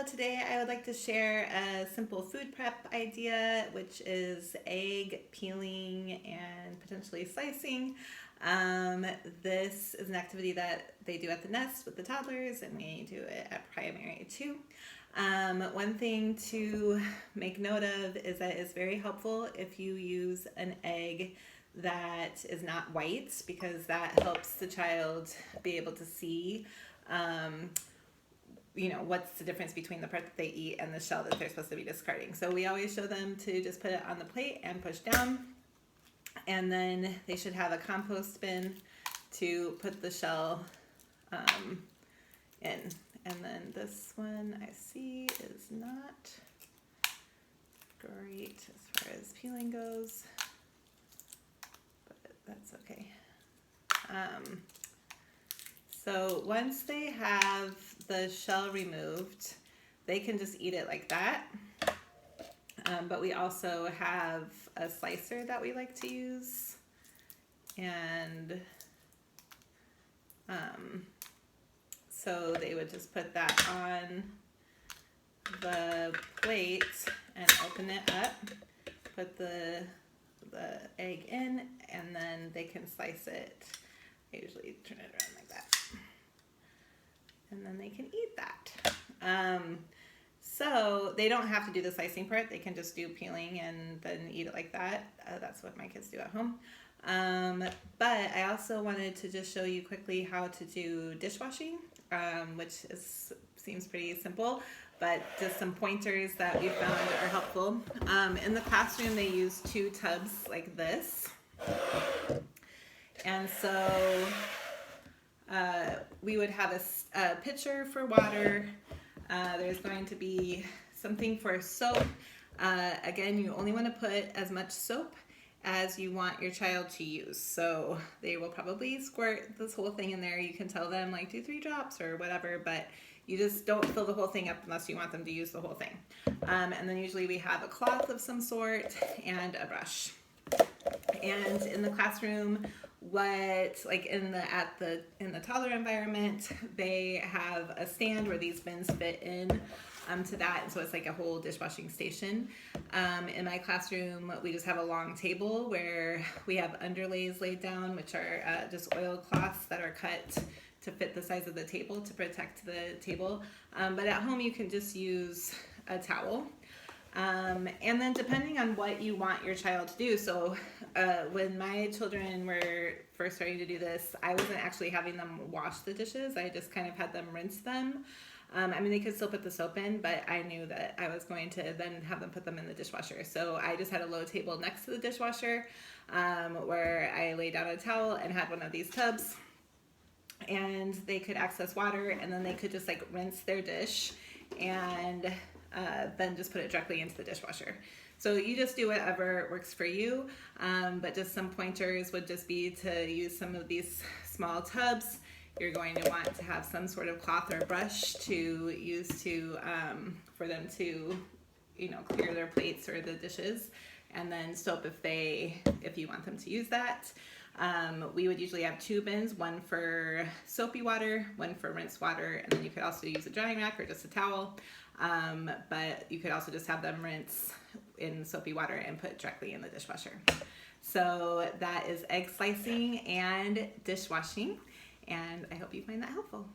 So today I would like to share a simple food prep idea, which is egg peeling and potentially slicing. This is an activity that they do at the nest with the toddlers, and we do it at primary too. One thing to make note of is that it's very helpful if you use an egg that is not white, because that helps the child be able to see what's the difference between the part that they eat and the shell that they're supposed to be discarding. So we always show them to just put it on the plate and push down, and then they should have a compost bin to put the shell in. And then this one I see is not great as far as peeling goes, but that's okay. So once they have the shell removed, they can just eat it like that. But we also have a slicer that we like to use. And so they would just put that on the plate and open it up, put the egg in, and then they can slice it. I usually turn it around like that. And then they can eat that. So they don't have to do the slicing part. They can just do peeling and then eat it like that. That's what my kids do at home. But I also wanted to just show you quickly how to do dishwashing, which seems pretty simple, but just some pointers that we found are helpful. In the classroom, they use 2 tubs like this. And so we would have a pitcher for water. There's going to be something for soap. Again, you only want to put as much soap as you want your child to use. So they will probably squirt this whole thing in there. You can tell them like 2-3 drops or whatever, but you just don't fill the whole thing up unless you want them to use the whole thing. And then usually we have a cloth of some sort and a brush. And in the classroom, in the toddler environment, they have a stand where these bins fit in to that, and so it's like a whole dishwashing station. In my classroom, we just have a long table where we have underlays laid down, which are just oilcloths that are cut to fit the size of the table to protect the table. But at home, you can just use a towel. And then depending on what you want your child to do. So when my children were first starting to do this, I wasn't actually having them wash the dishes. I just kind of had them rinse them. They could still put the soap in, but I knew that I was going to then have them put them in the dishwasher. So I just had a low table next to the dishwasher where I laid down a towel and had one of these tubs. And they could access water, and then they could just rinse their dish and then just put it directly into the dishwasher. So you just do whatever works for you, but just some pointers would just be to use some of these small tubs. You're going to want to have some sort of cloth or brush to use for them to clear their plates or the dishes, and then soap if you want them to use that. We would usually have 2 bins, one for soapy water, one for rinse water, and then you could also use a drying rack or just a towel. But you could also just have them rinse in soapy water and put directly in the dishwasher. So that is egg slicing and dishwashing, and I hope you find that helpful.